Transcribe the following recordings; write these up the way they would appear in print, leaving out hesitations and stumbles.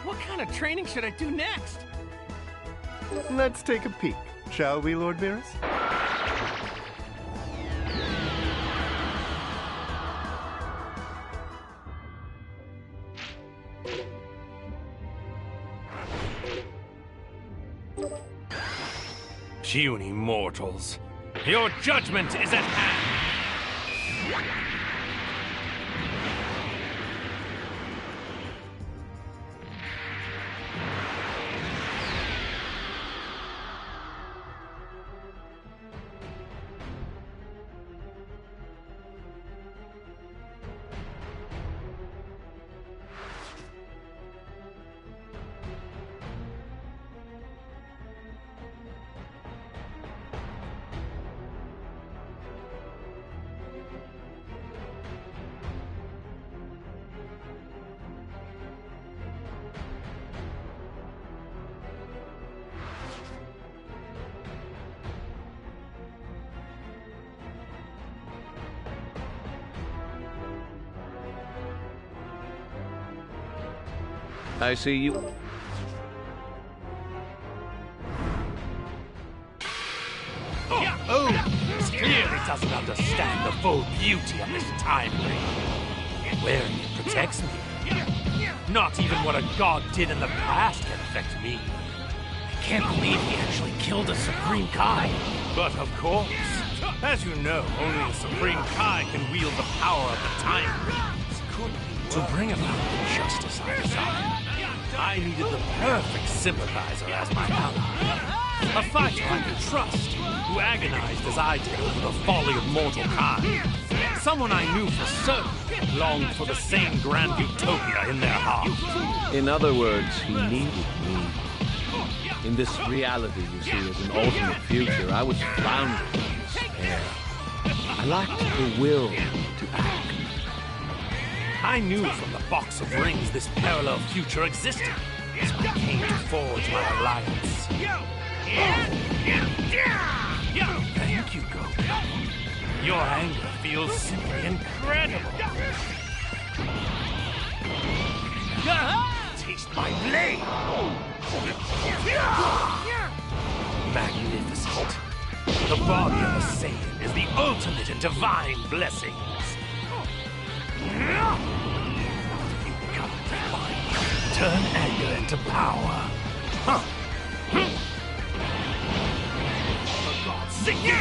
What kind of training should I do next? Let's take a peek, shall we, Lord Beerus? Puny mortals, your judgment is at hand! I see you. This clearly doesn't understand the full beauty of this time ring. Wearing it protects me. Not even what a god did in the past can affect me. I can't believe he actually killed a Supreme Kai. But of course, as you know, only a Supreme Kai can wield the power of the time ring. To bring about the justice I desire, I needed the perfect sympathizer as my ally. A fighter I could trust, who agonized as I did over the folly of mortal kind. Someone I knew for certain longed for the same grand utopia in their heart. In other words, he needed me. In this reality you see as an alternate future, I was floundering in despair. I lacked the will to act. I knew from the box of rings this parallel future existed, so I came to forge my alliance. Thank you, Goku. Your anger feels simply incredible. Taste my blade! Magnificent. The body of a Saiyan is the ultimate in divine blessings. You become divine. Turn anger into power. For God's sake!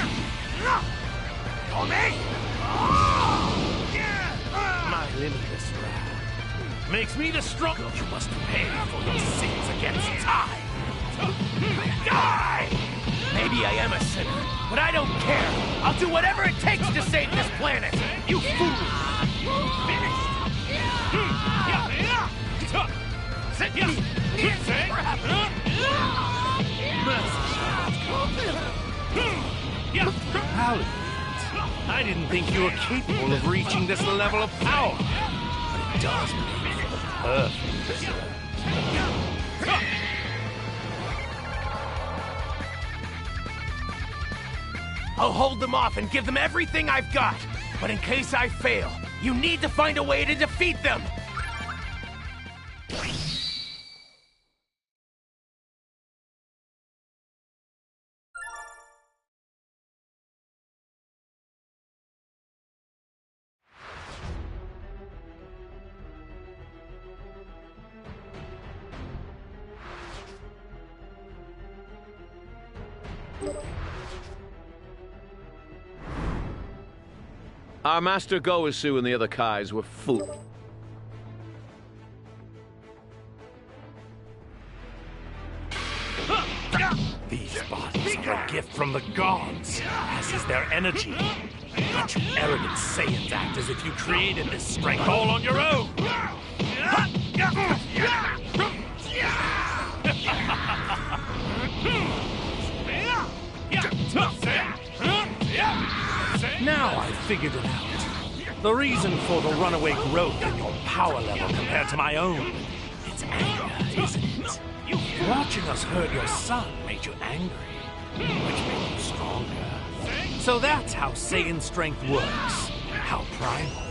My limitless wrath makes me the strong. You must pay for your sins against time. Die! Maybe I am a sinner, but I don't care. I'll do whatever it takes to save this planet. You fool! Finished. Valiant. I didn't think you were capable of reaching this level of power, but it does make for the perfect result. I'll hold them off and give them everything I've got, but in case I fail, you need to find a way to defeat them! Our master Goesu and the other Kais were fool. These bodies are a gift from the gods, as is their energy. But you arrogant Saiyans act as if you created this strength all on your own. Now I've figured it out. The reason for the runaway growth in your power level compared to my own. It's anger, isn't it? Watching us hurt your son made you angry, which made you stronger. So that's how Saiyan strength works. How primal.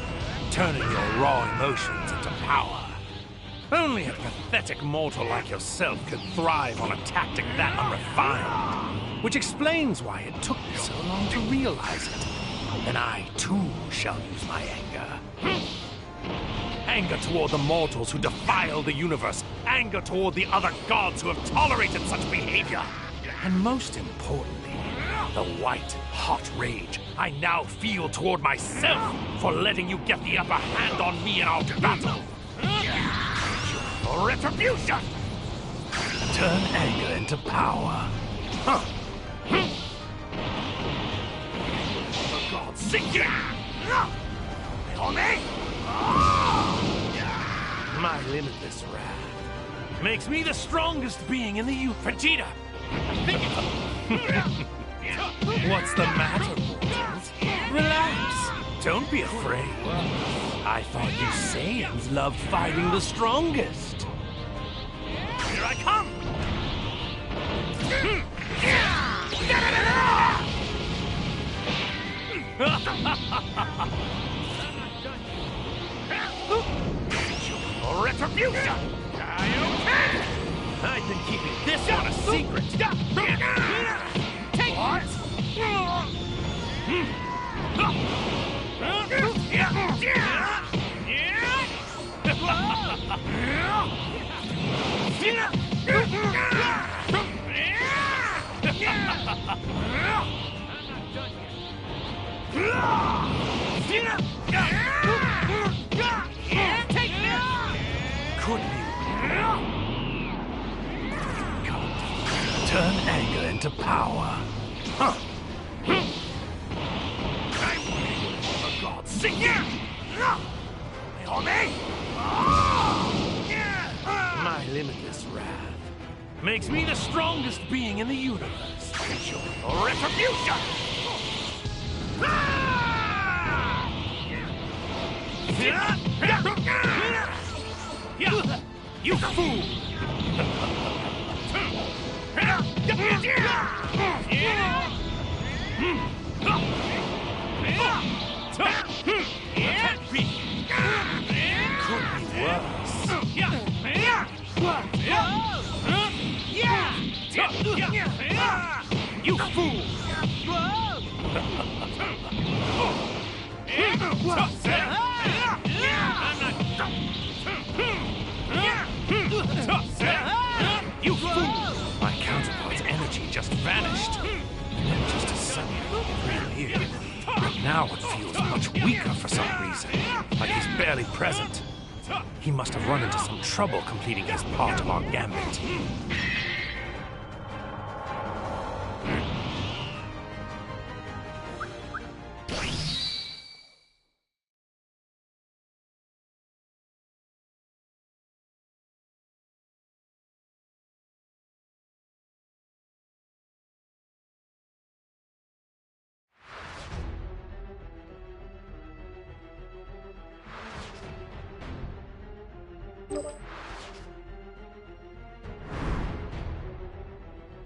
Turning your raw emotions into power. Only a pathetic mortal like yourself could thrive on a tactic that unrefined. Which explains why it took me so long to realize it. And I, too, shall use my anger. Anger toward the mortals who defile the universe. Anger toward the other gods who have tolerated such behavior. And most importantly, the white, hot rage I now feel toward myself for letting you get the upper hand on me in our battle. Your retribution! Turn anger into power. For God's sake! On me! My limitless wrath makes me the strongest being in the universe. Vegeta! What's the matter, mortals? Relax. Don't be afraid. I thought you Saiyans loved fighting the strongest. Here I come! Your retribution! I've been keeping this one a secret. Take what? Could you? Turn anger into power. For God's sake! On me! My limitless wrath makes me the strongest being in the universe. Your retribution! You fool! Could be worse. You fool! You fool! My counterpart's energy just vanished. And then just as suddenly it reappeared. But now it feels much weaker for some reason. Like he's barely present. He must have run into some trouble completing his part of our gambit.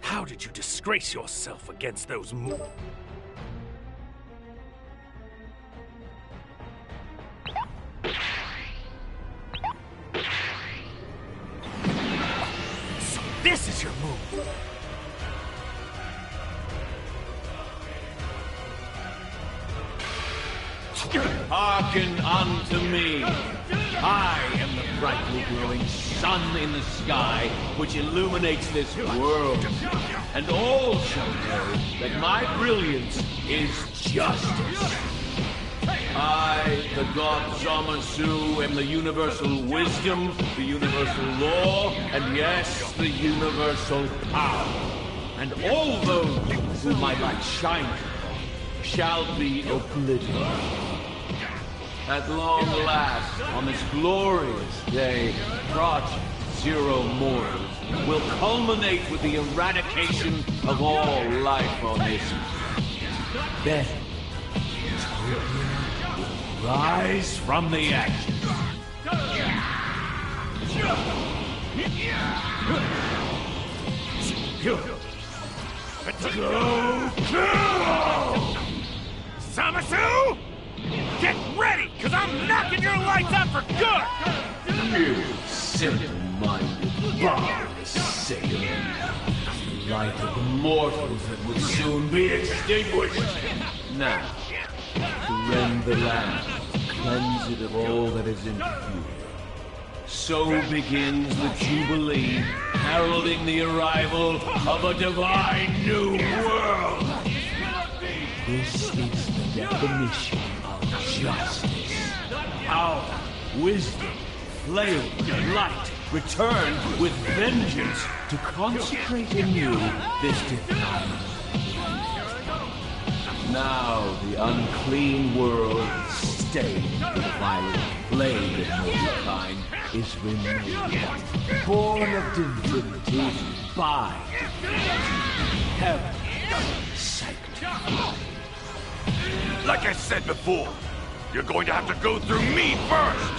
How did you disgrace yourself against those So this is your move! Hearken unto me. I am the brightly glowing sun in the sky, which illuminates this world. And all shall know that my brilliance is justice. I, the god Zamasu, am the universal wisdom, the universal law, and yes, the universal power. And all those whom my light shines upon shall be obliterated. At long last, on this glorious day, Project Zero Mortals will culminate with the eradication of all life on this earth. Then, Utopia will rise from the ashes. Go! Zamasu! Get ready, cause I'm knocking your lights out for good! You simple-minded, barbarous Saiyan. The light of the mortals that will soon be extinguished. Now, to rend the land, cleanse it of all that is impure. So begins the Jubilee, heralding the arrival of a divine new world. This is the definition of justice. Power, wisdom, flame, and light return with vengeance to consecrate anew this defiled. Now the unclean world, stained with the violent plague of mankind, is removed, born of divinity by heaven sanctified. Like I said before, you're going to have to go through me first!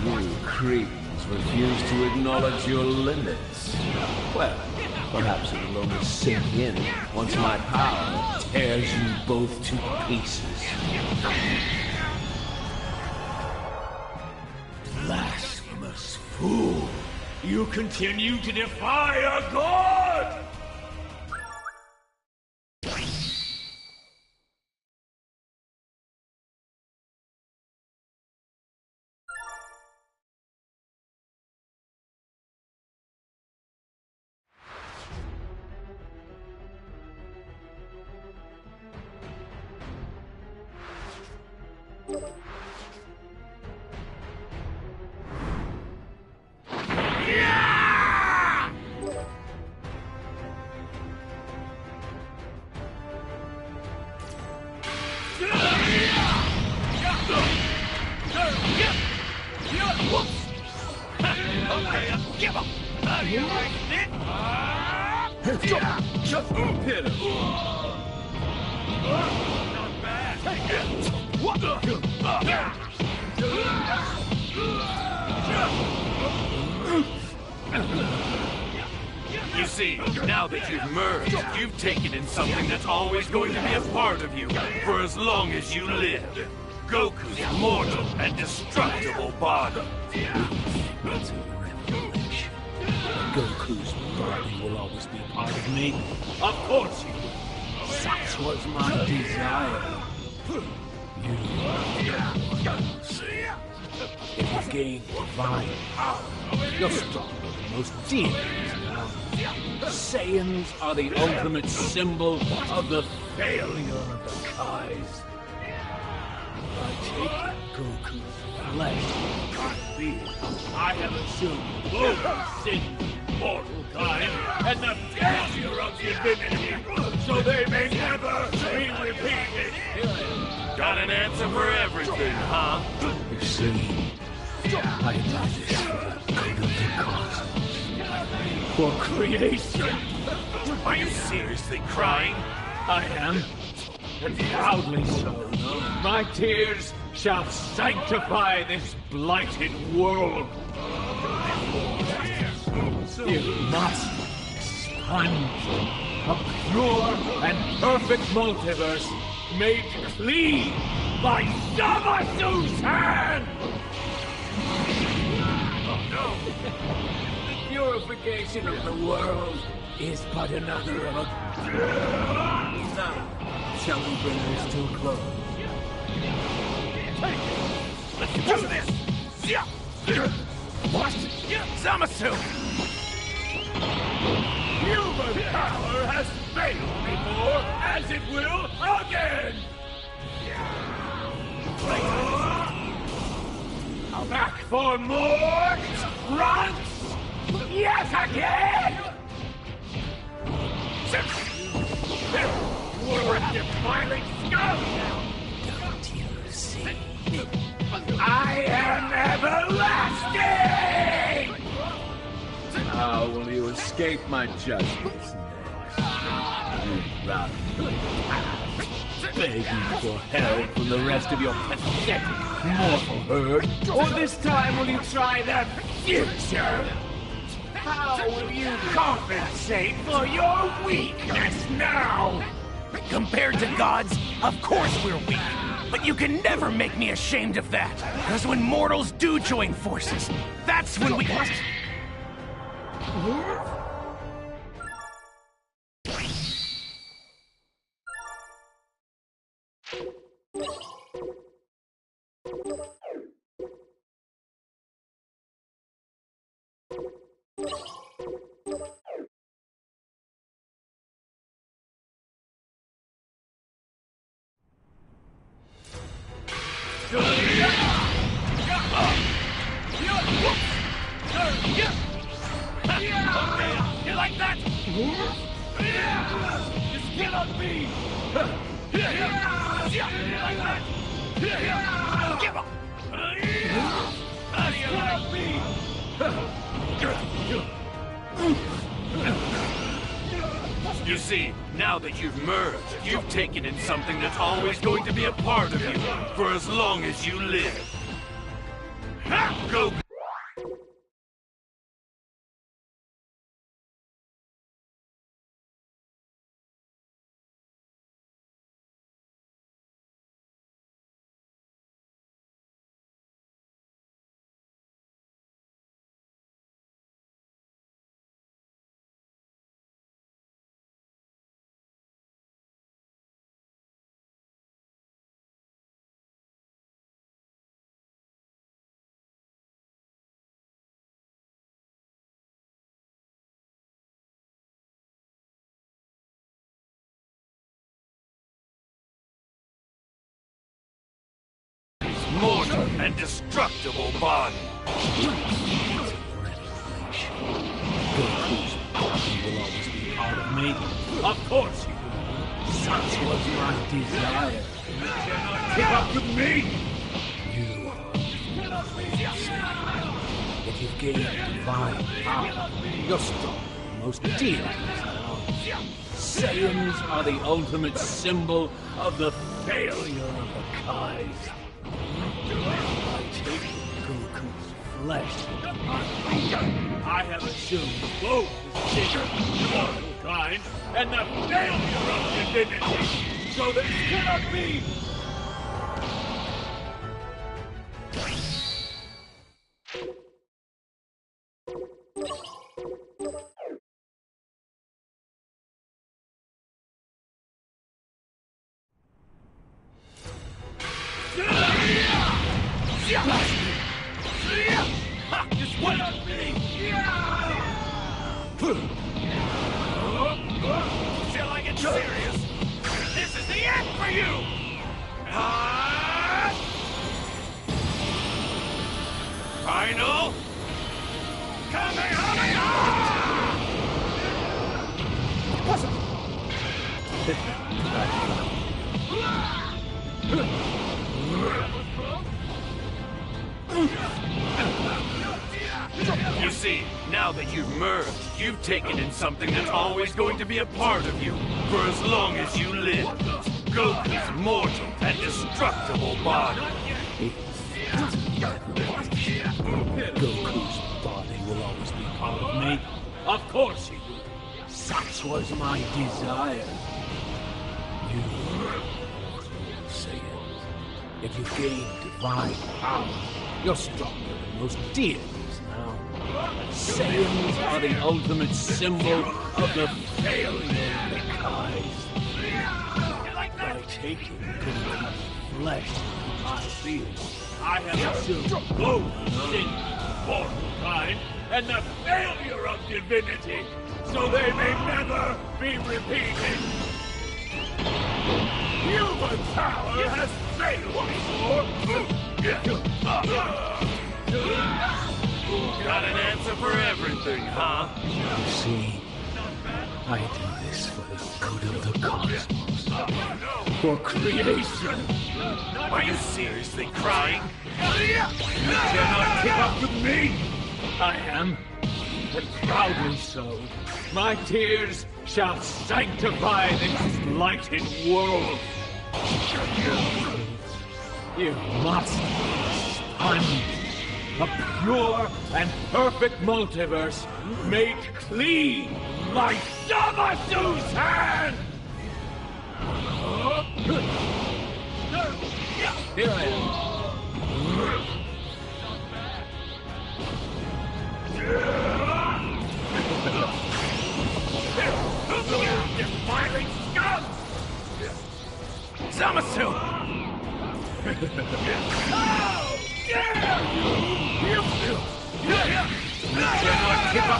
You Cretans refuse to acknowledge your limits. Well, perhaps it will only sink in once my power tears you both to pieces. Blasphemous fool! You continue to defy a god! You see, now that you've merged, you've taken in something that's always going to be a part of you, for as long as you live. Goku's mortal and destructible body. It's a revelation. Goku's body will always be part of me. Of course you will. Such was my desire. If you gain divine power, you're stronger than most demons now. Saiyans are the ultimate symbol of the failure of the Kais. By taking Goku's flesh, I have assumed both sin's mortal kind and the failure of divinity, so they may never be repeated. Got an answer for everything, huh? You see, I do this for the good of the cosmos. For creation. Are you seriously crying? I am, and proudly so. My tears shall sanctify this blighted world. You must expunge a pure and perfect multiverse made clean by Zamasu's hand! Oh no! The purification of the world is but another of a... Now, shall we bring this to a close? Let's do this! What? Zamasu! Human power has failed before, as it will again! Back for more grunts yet again! You're a defiling scum now! Don't you see? I am everlasting! How will you escape my justice next? You rotten begging for help from the rest of your pathetic mortal herd? Or this time will you try the future? How will you compensate for your weakness now? Compared to gods, of course we're weak. But you can never make me ashamed of that. Because when mortals do join forces, that's when we... You like that? This cannot be! You like that? Give up! How do you like me? You see, now that you've merged, you've taken in something that's always going to be a part of you for as long as you live. Go! Mortal and destructible body. Goku's body will always be part of me. Of course he will. Such was my desire. You cannot keep up with me! You if you've gained divine power, you're strong, most dear now. Saiyans are the ultimate symbol of the failure of the Kais. I take Goku's flesh. I have assumed both the state of mortal kind and the failure of divinity, so this cannot be! This cannot be! Shall I get serious? This is the end for you! Final Kamehameha! You see, now that you've merged, you've taken in something that's always going to be a part of you for as long as you live. Goku's mortal and destructible body. Goku's body will always be part of me. Of course he will. Such was my desire. You Saiyans, if you gain divine power, you're stronger than most deities now. Saiyans are the ultimate symbol of the failure of the Kais. By taking Goku's flesh in my field, I have assumed both sin, mortal kind, and the failure of divinity, so they may never be repeated. Human power has failed before. Got an answer for everything, huh? You see, I do this for the good of the cosmos, for creation. Are you seriously crying? You cannot keep up with me! I am, but proudly so. My tears shall sanctify this blighted world. You must sponge a pure and perfect multiverse made clean by Zamasu's hand! Here I am.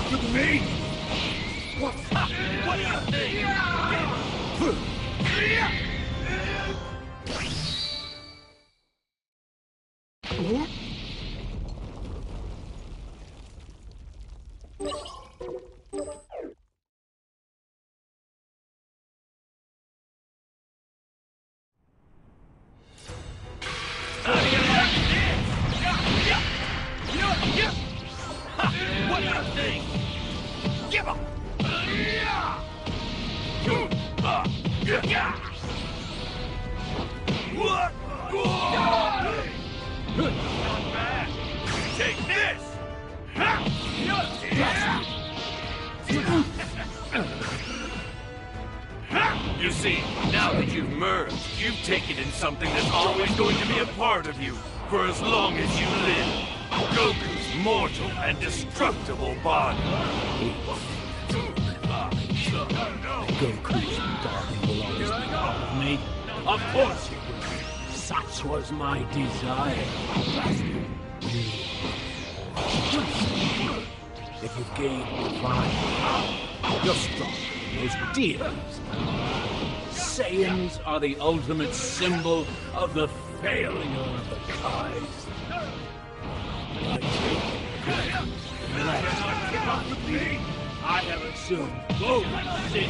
after me? What do you think? What do you think? Give up! Take this! You see, now that you've merged, you've taken in something that's always going to be a part of you for as long as you live. Goku's mortal and destructible body. Goku's body will always be part of me. Of course it will. Such was my desire. If you've gained divine power, you're strong, most deities. Saiyans are the ultimate symbol of the failure of the kind. I have assumed both sin,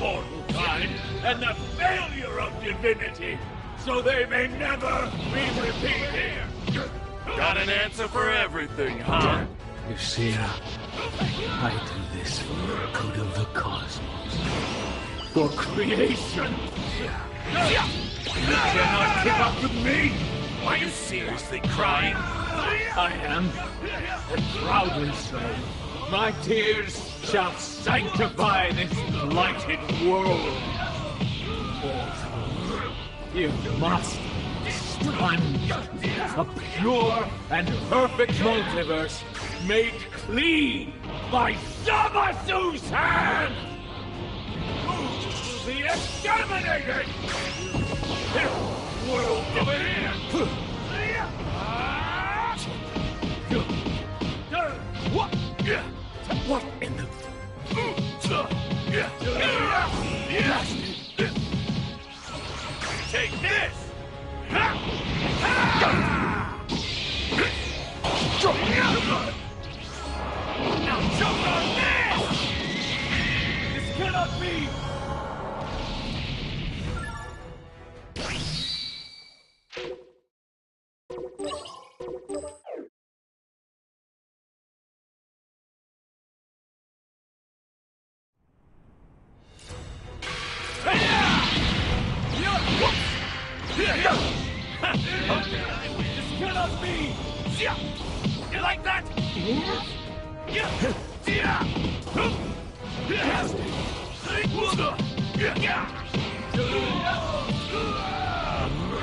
mortal kind, and the failure of divinity, so they may never be repeated. Got an answer for everything, huh? You see, I do this for the good of the cosmos, for creation. You cannot keep up with me. Are you seriously crying? I am, and proudly so. My tears shall sanctify this blighted world. You must sponge a pure and perfect multiverse made clean by Zamasu's hand! Who will be exterminated? This world over here! What in the... Take this! Now choke on this! This cannot be! This cannot be! You like that?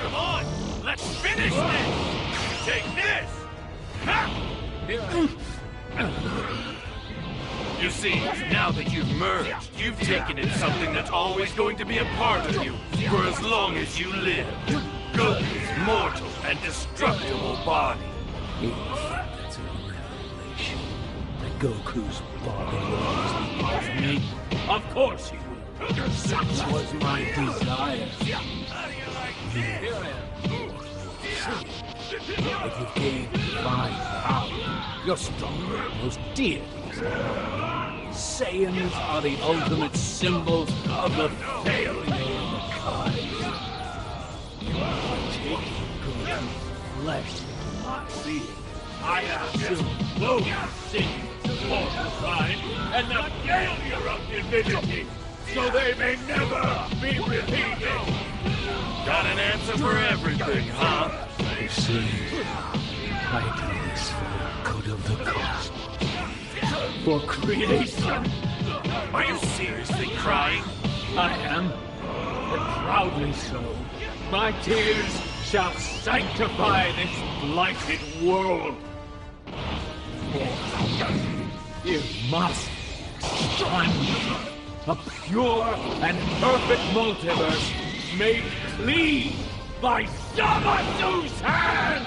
Come on, let's finish this! Take this! You see, now that you've merged, you've taken in something that's always going to be a part of you for as long as you live. Goku's mortal and destructible body. That's a revelation. That Goku's body will always be part of me. Of course he will. Such was my desire. If you've gained divine power, you're stronger than most deities. Saiyans are the ultimate symbols of the failure of the kind. Taking Goku's flesh into my being, I assume both sin, mortal kind, and the failure of divinity, so they may never be repeated. Got an answer for everything, huh? You see, I do this for the good of the cosmos, for creation. Are you seriously crying? I am, and proudly so. My tears shall sanctify this blighted world. You must sponge a pure and perfect multiverse made clean by Zamasu's hand!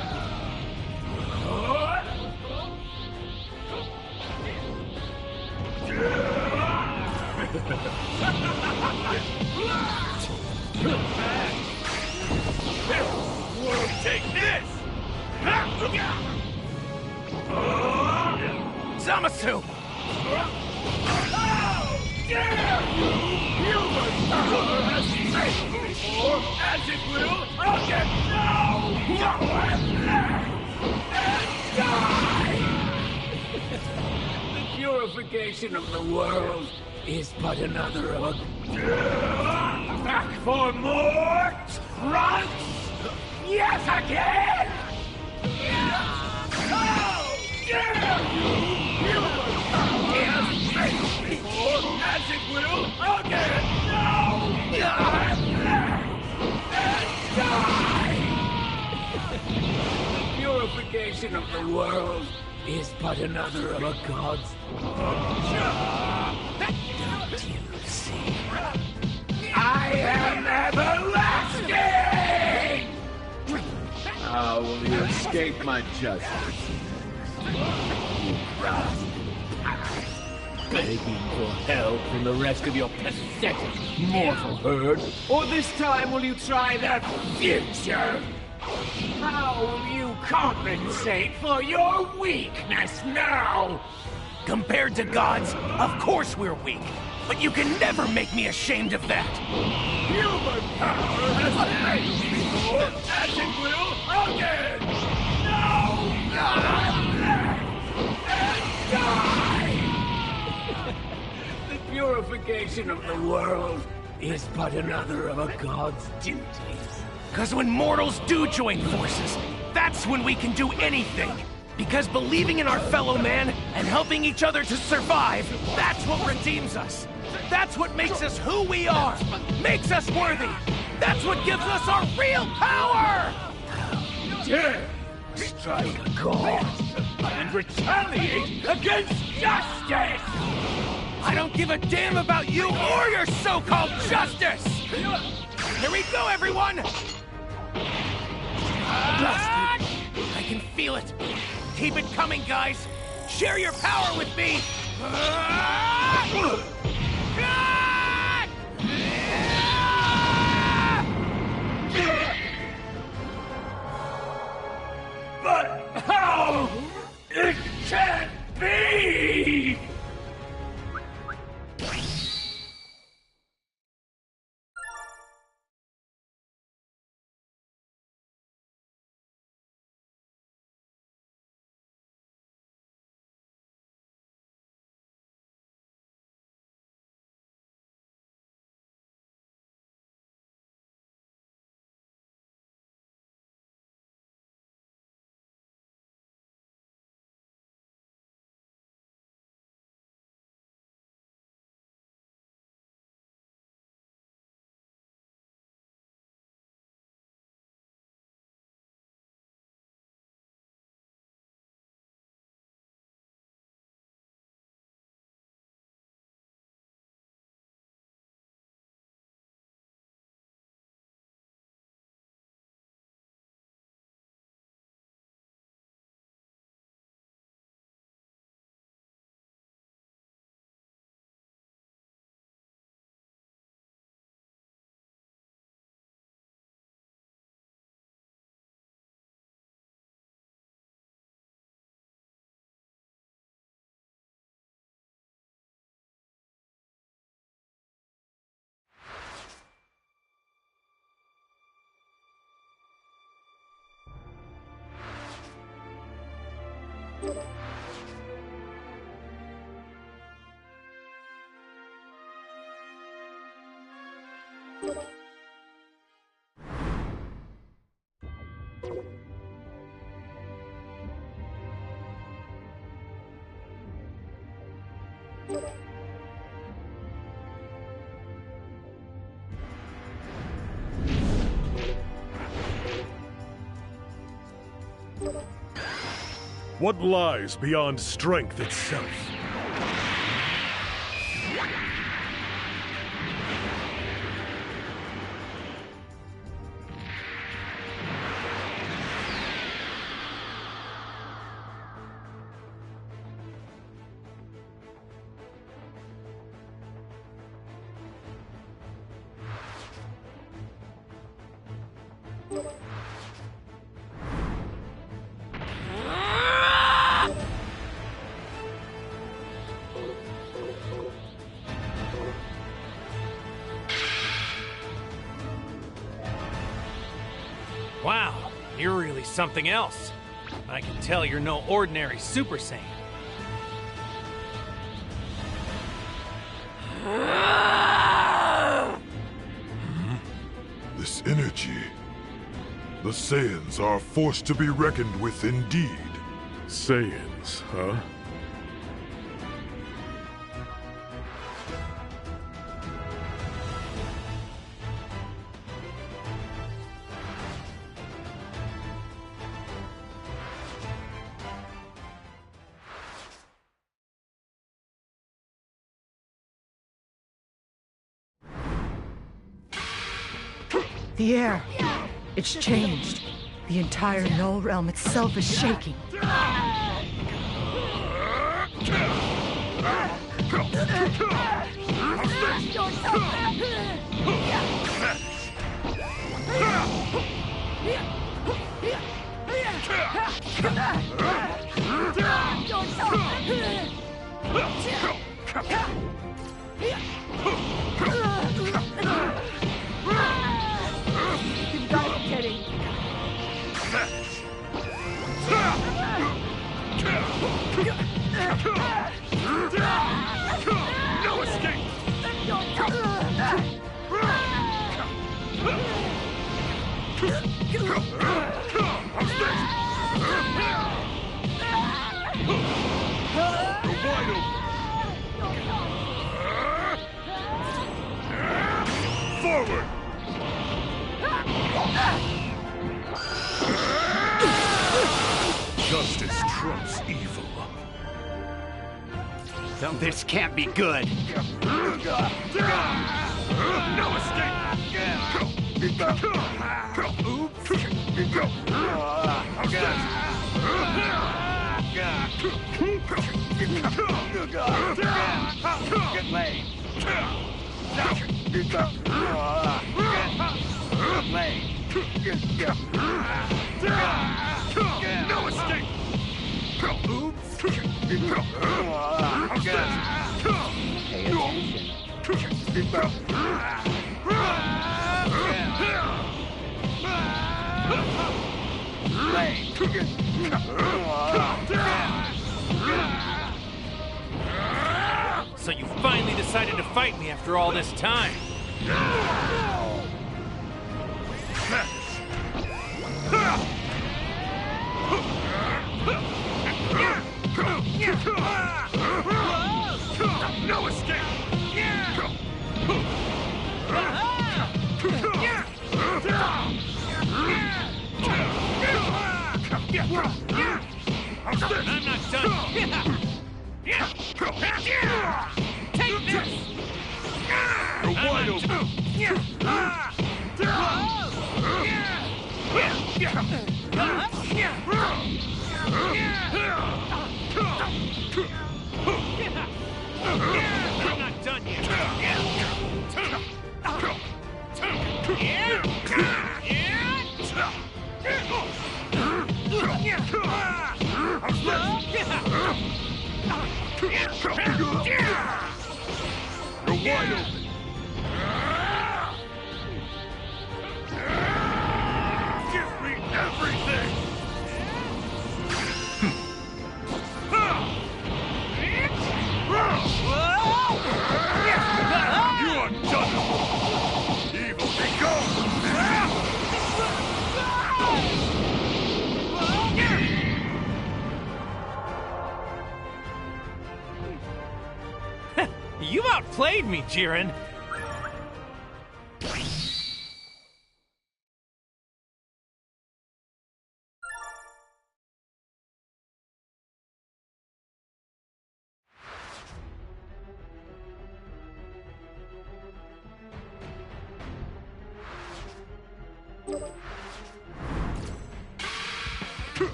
Zamasu! How dare you! Humans never escape before, as it will again now! And die! The purification of the world is but another of Back for more trunks? Yes, again! How dare you! Humans never escape before, as it will again now! And die! The purification of the world is but another of a god's. Don't you see? I am everlasting! How will you escape my justice? Begging for help from the rest of your pathetic mortal herd? Or this time will you try the future? How will you compensate for your weakness now? Compared to gods, of course we're weak. But you can never make me ashamed of that. Human power has failed before, as it will again! Now! And die! The purification of the world is but another of a god's duties. Because when mortals do join forces, that's when we can do anything. Because believing in our fellow man and helping each other to survive, that's what redeems us. That's what makes us who we are, makes us worthy. That's what gives us our real power! Dare strike a god And retaliate against justice! I don't give a damn about you or your so-called justice! Here we go, everyone! I can feel it. Keep it coming, guys. Share your power with me. But how? It can't be! What lies beyond strength itself? something else. I can tell you're no ordinary Super Saiyan. This energy. The Saiyans are a force to be reckoned with indeed. Saiyans, huh? The air. It's changed. The entire Null Realm itself is shaking. No escape! Forward! Justice trumps evil. This can't be good. No escape! No escape! Pay attention. So you finally decided to fight me after all this time. No escape! I'm not done. Take this! You're wide open! I'm not done yet. You're wide open! Give me everything! You are done! Evil be gone! You outplayed me, Jiren.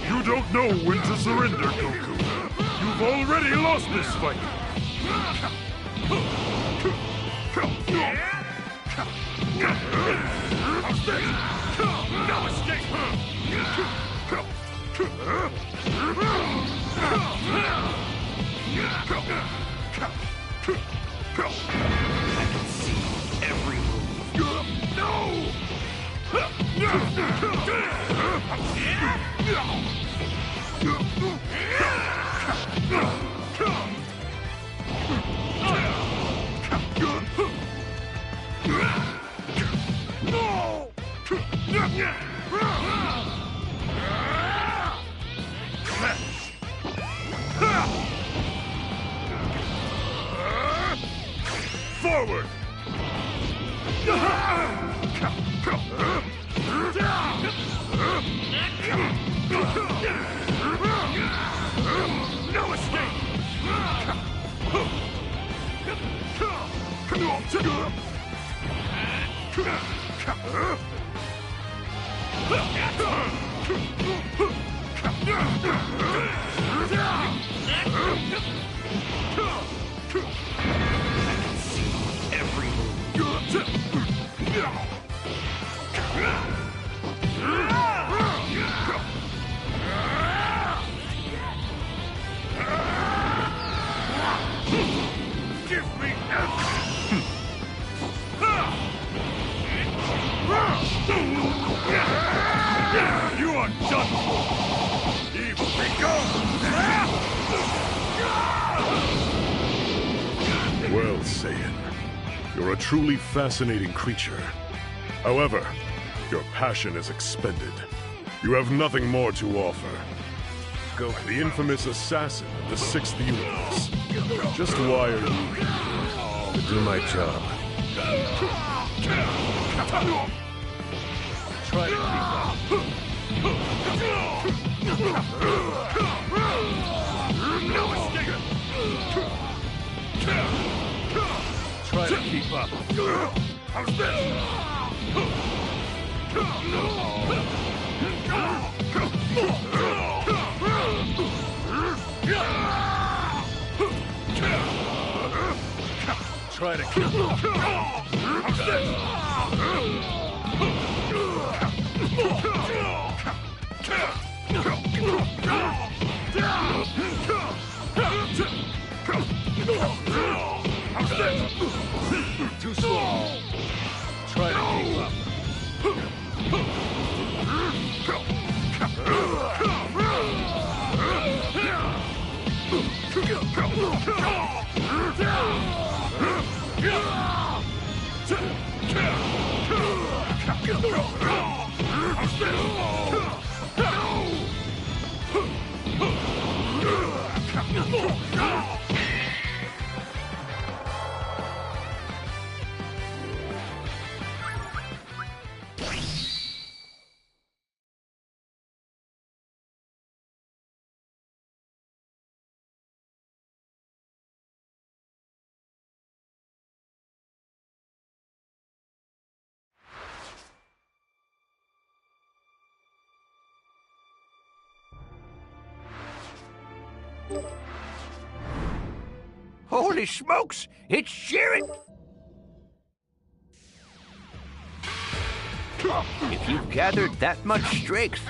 You don't know when to surrender, Goku. You've already lost this fight. No escape! I can see every move. No! Forward! No escape! Every Give me You are done for! Evil be gone! Well, Saiyan, you're a truly fascinating creature. However, your passion is expended. You have nothing more to offer. Goku, the infamous assassin of the 6th universe. Just why are you here? To do my job. Try to keep up. No escape! Try to keep up. How's this? Try to keep up. How's this? Too slow. Try to keep up. Holy smokes! It's Jiren! If you've gathered that much strength,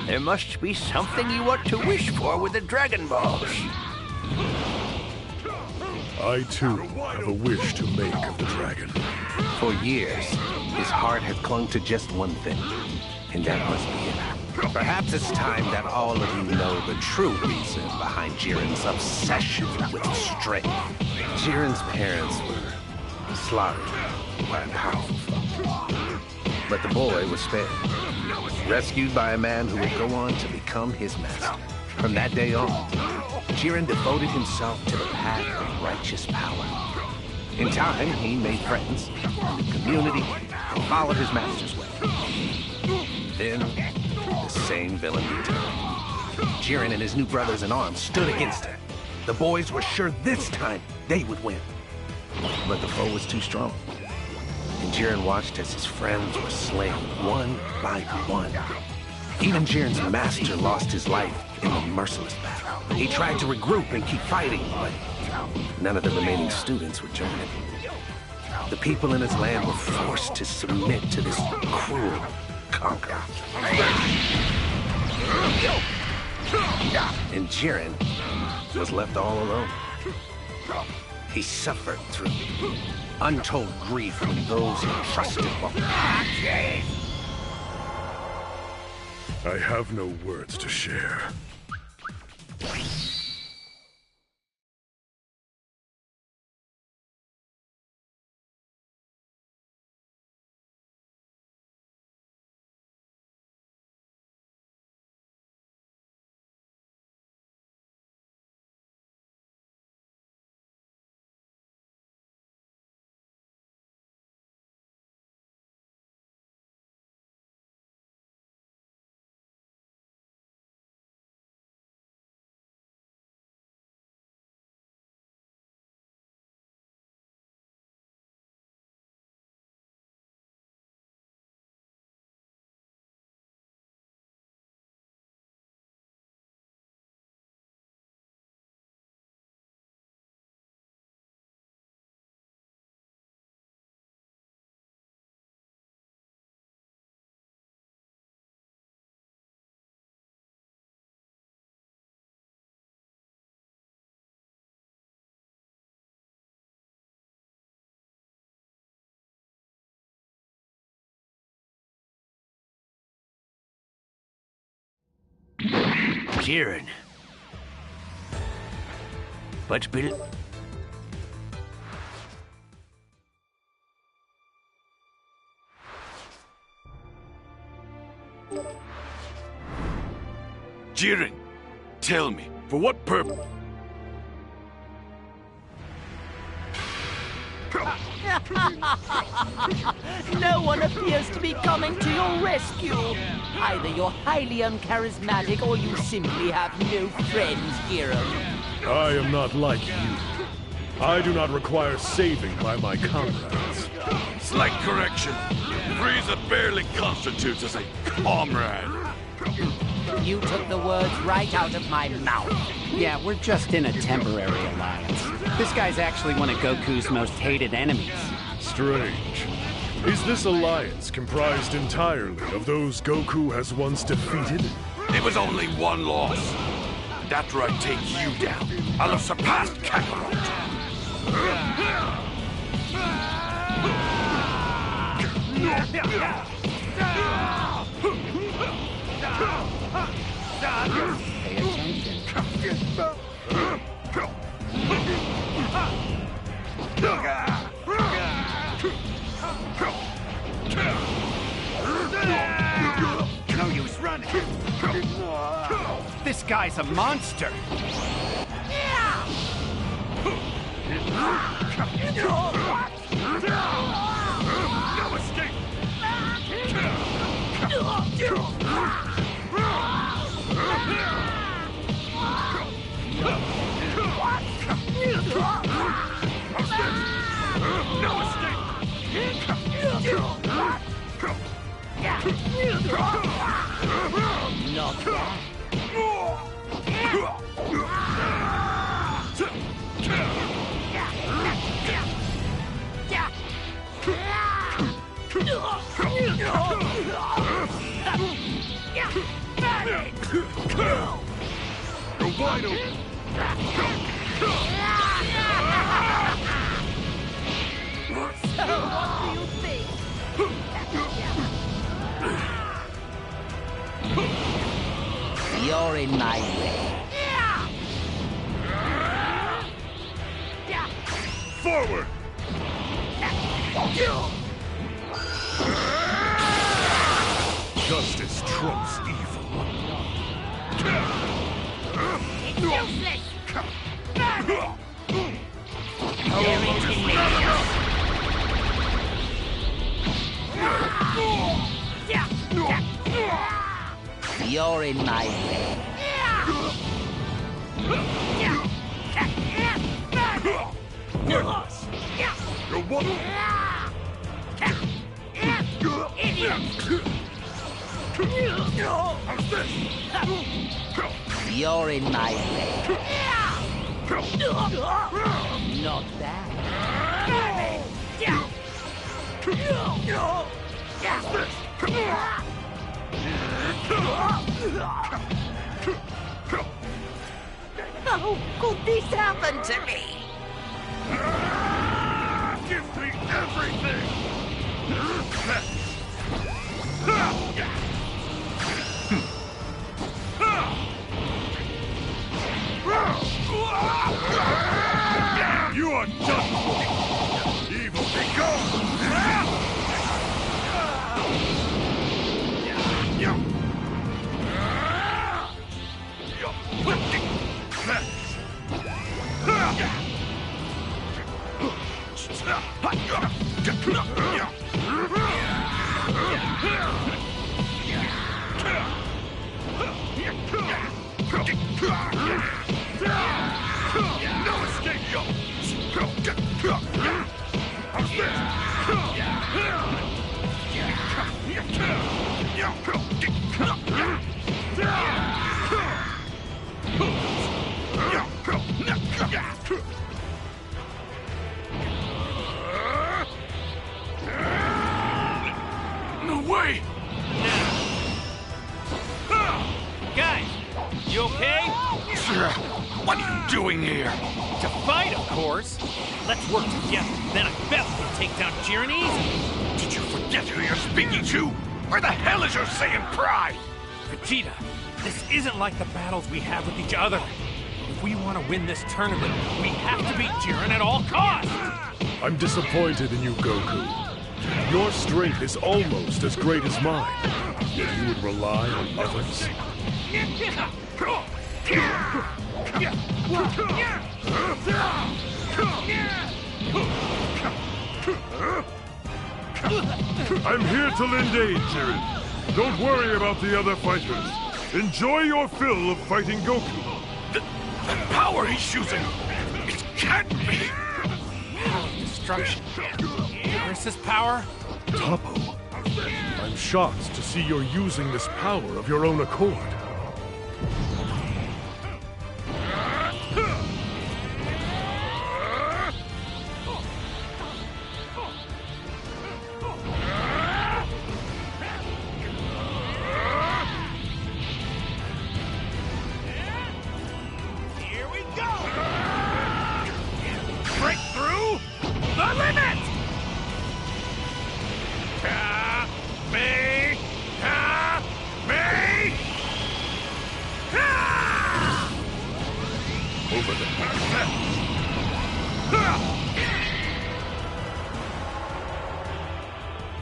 there must be something you want to wish for with the Dragon Balls. I, too, have a wish to make of the dragon. For years, his heart had clung to just one thing, and that must be it. Perhaps it's time that all of you know the true reason behind Jiren's obsession with strength. Jiren's parents were slaughtered by a powerful foe. But the boy was spared, rescued by a man who would go on to become his master. From that day on, Jiren devoted himself to the path of righteous power. In time, he made friends, formed a community, and followed his master's way. Then, the same villain returned. Jiren and his new brothers in arms stood against him. The boys were sure this time they would win. But the foe was too strong. And Jiren watched as his friends were slain one by one. Even Jiren's master lost his life in the merciless battle. He tried to regroup and keep fighting, but none of the remaining students would join him. The people in his land were forced to submit to this cruel conqueror. And Jiren was left all alone. He suffered through untold grief when those he trusted were... I have no words to share. Jiren. But Bill... Jiren, tell me, for what purpose? No one appears to be coming to your rescue. Either you're highly uncharismatic or you simply have no friends, Jiren. I am not like you. I do not require saving by my comrades. Slight correction. Frieza barely constitutes as a comrade. You took the words right out of my mouth. Yeah, we're just in a temporary alliance. This guy's actually one of Goku's most hated enemies. Strange. Is this alliance comprised entirely of those Goku has once defeated? It was only one loss. And after I take you down, I'll have surpassed Kakarot. Pay attention. No use running. This guy's a monster. No escape! No Not bad. You're wide open! So what do you think? You're in my way. Forward! Justice trumps evil. It's useless! They're intimidating. You're in my way. Worthless! You're one... How's this? You're in my way. Not bad. How could this happen to me? Give me everything! are done for! Evil, be gone! No escape! No way! Guys, you okay? What are you doing here? To fight, of course. Let's work together. Then I bet we can take down Jiren easy. Did you forget who you're speaking to? Where the hell is your Saiyan pride? Vegeta, this isn't like the battles we have with each other. If we want to win this tournament, we have to beat Jiren at all costs. I'm disappointed in you, Goku. Your strength is almost as great as mine, yet you would rely on others. I'm here to lend aid, Jiren. Don't worry about the other fighters. Enjoy your fill of fighting Goku. The power he's using, it can't be. Power of destruction. Where's this power? Toppo, I'm shocked to see you're using this power of your own accord.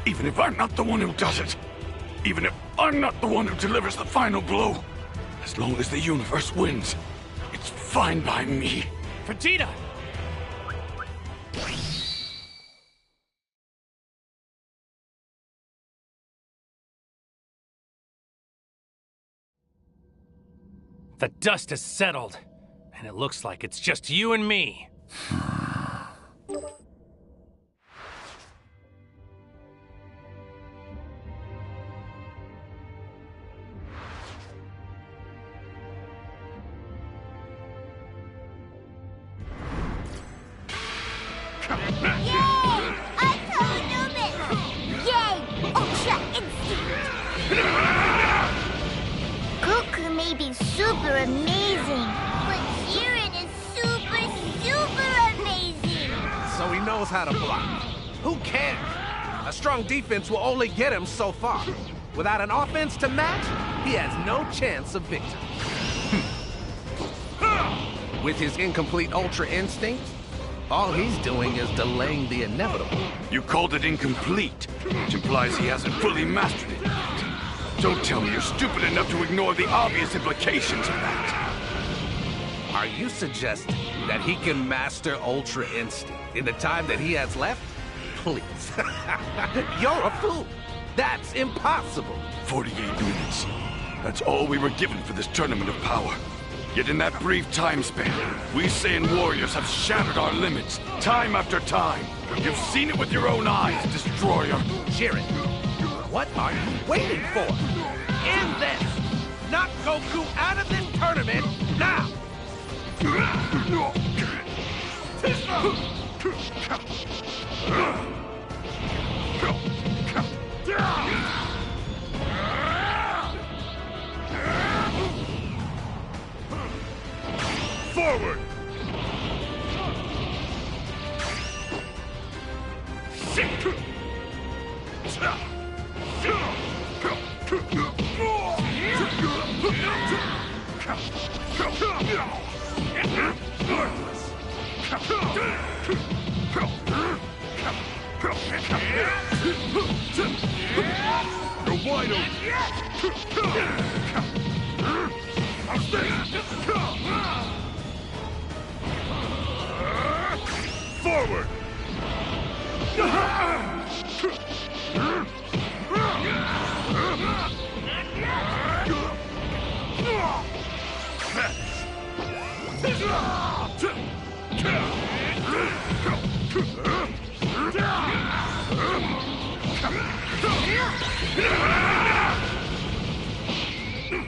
Even if I'm not the one who does it, even if I'm not the one who delivers the final blow, as long as the universe wins, it's fine by me. Vegeta! The dust has settled, and it looks like it's just you and me. Super amazing, but Jiren is super amazing. So he knows how to block. Who cares? A strong defense will only get him so far. Without an offense to match, he has no chance of victory. With his incomplete Ultra Instinct, all he's doing is delaying the inevitable. You called it incomplete, which implies he hasn't fully mastered it. Don't tell me you're stupid enough to ignore the obvious implications of that. Are you suggesting that he can master Ultra Instinct in the time that he has left? Please. You're a fool. That's impossible. 48 minutes. That's all we were given for this tournament of power. Yet in that brief time span, we Saiyan warriors have shattered our limits, time after time. You've seen it with your own eyes, Destroyer. Jiren, what are you waiting for? End this! Knock Goku out of this tournament now! Forward! You're wide open. Forward!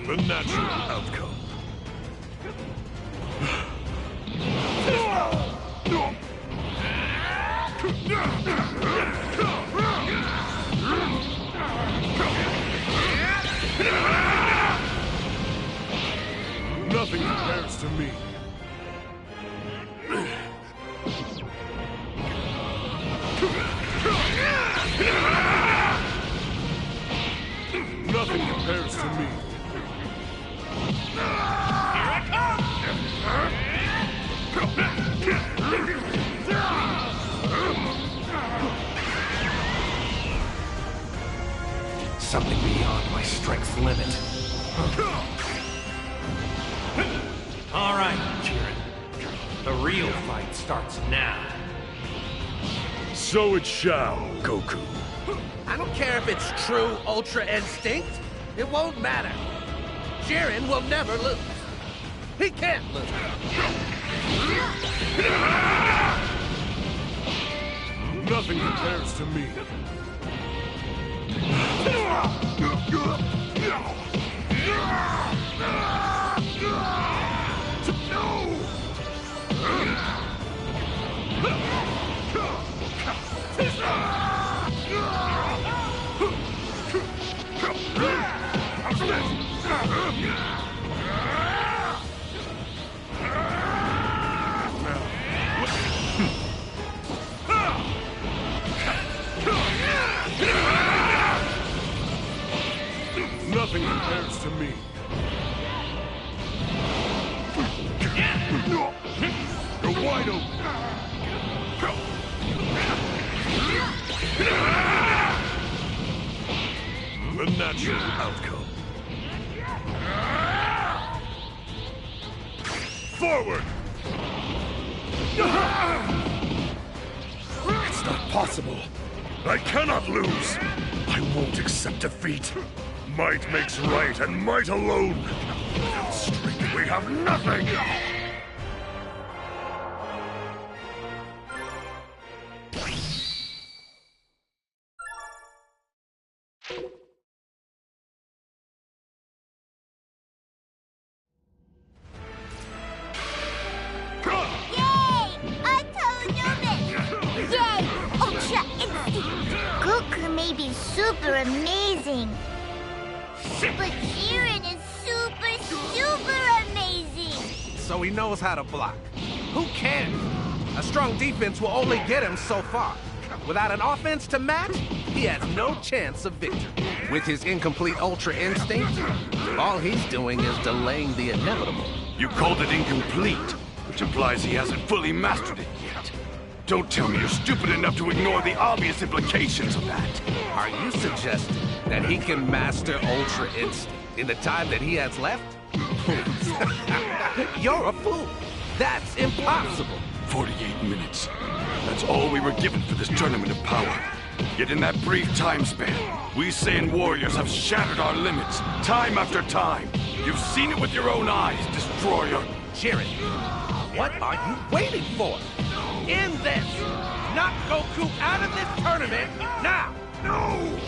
The natural outcome. Nothing compares to me. Nothing compares to me. Here it comes! Something beyond my strength's limit. All right, Jiren. The real fight starts now. So it shall, Goku. I don't care if it's true Ultra Instinct. It won't matter. Jiren will never lose. He can't lose. Nothing compares to me. Nothing compares to me. You're wide open. The natural outcome. Forward! It's not possible. I cannot lose. I won't accept defeat. Might makes right, and might alone. Without strength, we have nothing. Goku may be super amazing, but Jiren is super amazing. So he knows how to block. Who can? A strong defense will only get him so far. Without an offense to match, he has no chance of victory. With his incomplete Ultra Instinct, all he's doing is delaying the inevitable. You called it incomplete, which implies he hasn't fully mastered it yet. Don't tell me you're stupid enough to ignore the obvious implications of that. Are you suggesting that he can master Ultra Instinct in the time that he has left? You're a fool. That's impossible. 48 minutes. That's all we were given for this tournament of power. Yet in that brief time span, we Saiyan warriors have shattered our limits, time after time. You've seen it with your own eyes, Destroyer. Jiren, what are you waiting for? End this! Knock Goku out of this tournament now! No!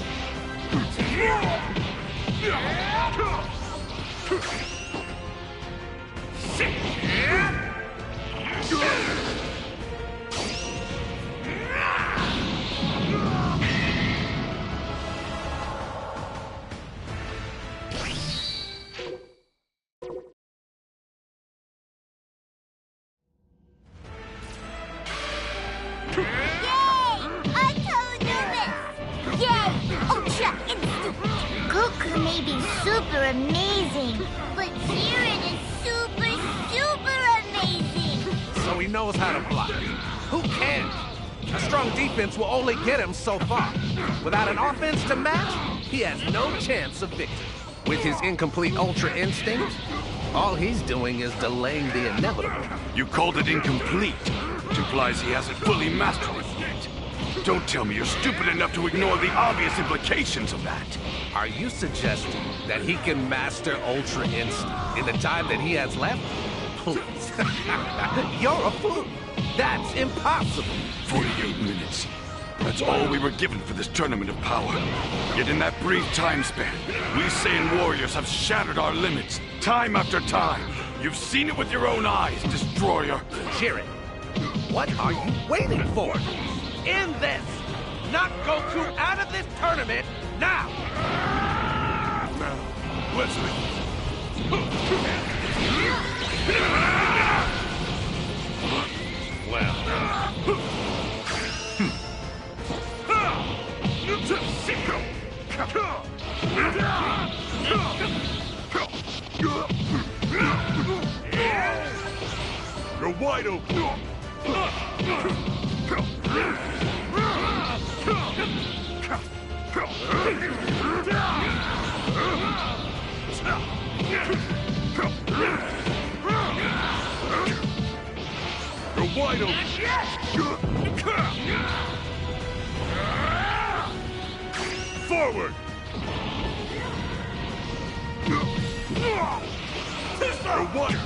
Goku may be super amazing, but Jiren is super amazing. So he knows how to block. Who can't? A strong defense will only get him so far. Without an offense to match, he has no chance of victory. With his incomplete Ultra Instinct, all he's doing is delaying the inevitable. You called it incomplete, which implies he hasn't fully mastered it yet. Don't tell me you're stupid enough to ignore the obvious implications of that. Are you suggesting that he can master Ultra Instinct in the time that he has left? Please. You're a fool. That's impossible. 48 minutes. That's all we were given for this tournament of power. Yet in that brief time span, we Saiyan warriors have shattered our limits, time after time. You've seen it with your own eyes, Destroyer. Jiren, what are you waiting for? End this! Knock Goku out of this tournament, now! Now, let's You're wide open! You're wide open! Forward! You're wide...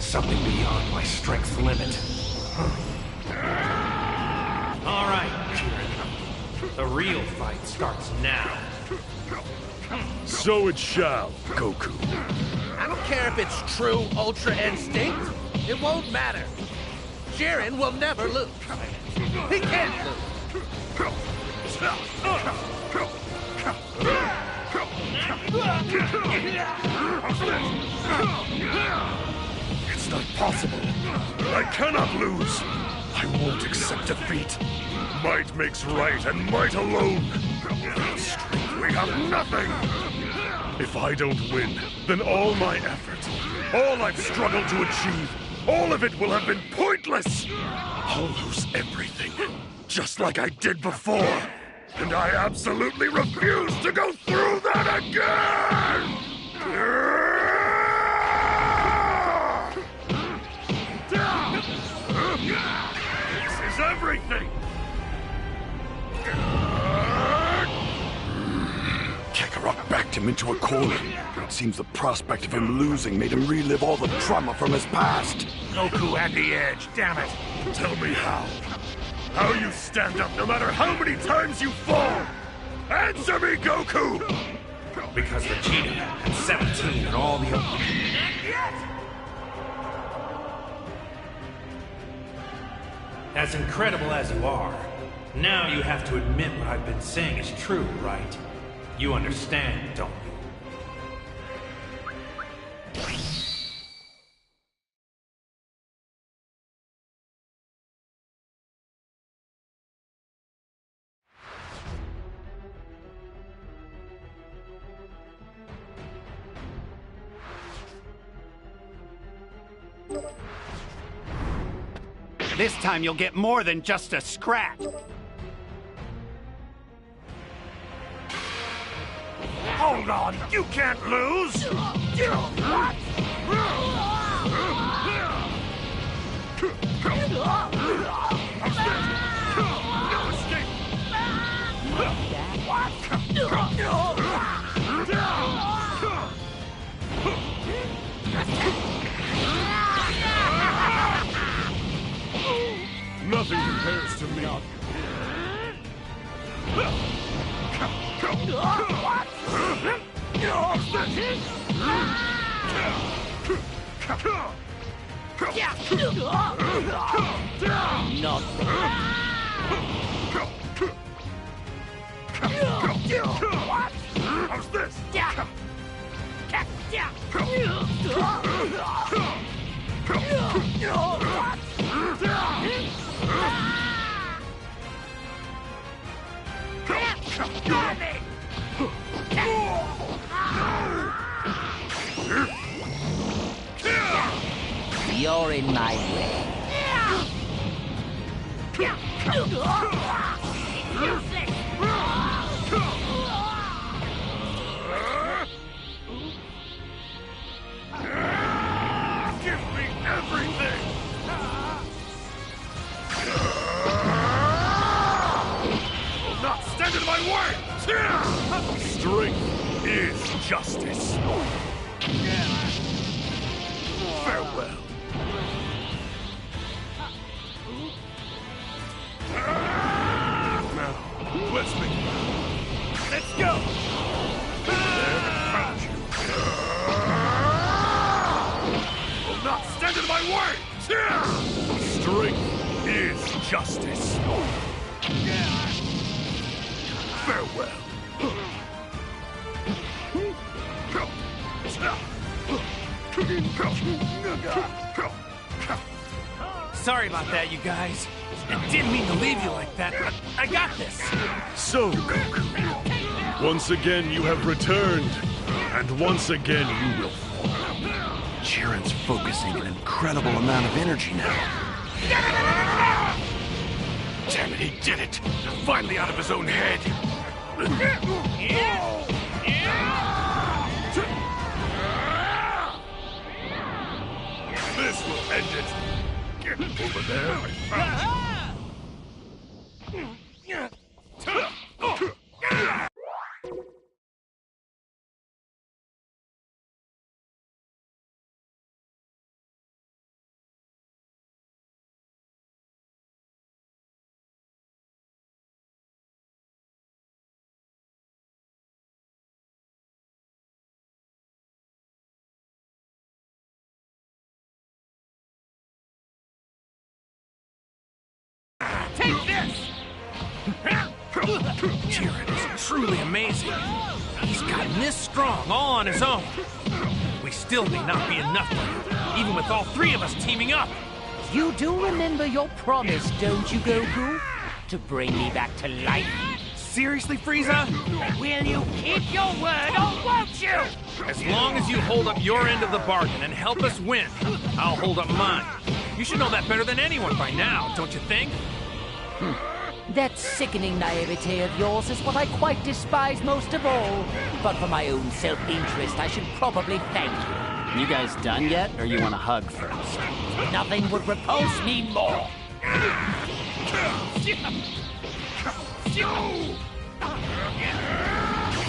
Something beyond my strength's limit. All right, Jiren. The real fight starts now. So it shall, Goku. I don't care if it's true Ultra Instinct. It won't matter. Jiren will never lose. He can't lose. It's not possible. I cannot lose. I won't accept defeat. Might makes right, and might alone. Without strength, we have nothing. If I don't win, then all my effort, all I've struggled to achieve, all of it will have been pointless. I'll lose everything, just like I did before. And I absolutely refuse to go through that again! This is everything! Kakarot backed him into a corner. It seems the prospect of him losing made him relive all the trauma from his past. Goku had the edge, damn it! Tell me how. How you stand up no matter how many times you fall! Answer me, Goku! Because Vegeta and 17 and all the other... As incredible as you are, now you have to admit what I've been saying is true, right? You understand, don't you? This time you'll get more than just a scratch. Hold on, you can't lose! What? Nothing compares to me. How's this? You're in my way. Give me everything! Will not stand in my way! Strength is justice. Farewell. Now, let's begin. Let's go! Found you. Will not stand in my way! Strength is justice. Farewell. Sorry about that, you guys. I didn't mean to leave you like that, but I got this. So, Goku, once again you have returned, and once again you will fall. Jiren's focusing an incredible amount of energy now. Damn it, he did it! Finally out of his own head! This will end it! Get over there! Take this! Jiren is truly amazing. He's gotten this strong all on his own. We still may not be enough for him, even with all three of us teaming up. You do remember your promise, don't you, Goku? To bring me back to life? Seriously, Frieza? Will you keep your word or won't you? As long as you hold up your end of the bargain and help us win, I'll hold up mine. You should know that better than anyone by now, don't you think? That sickening naivete of yours is what I quite despise most of all. But for my own self-interest, I should probably thank you. You guys done yet, or you want a hug first? Nothing would repulse me more.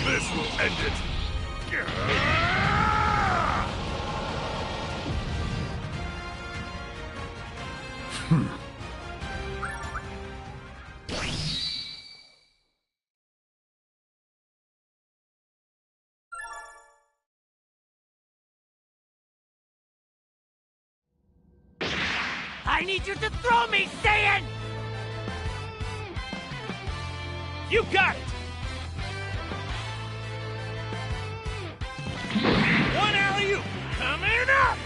This will end it! I need you to throw me, Saiyan! You got it! One alley-oop coming up!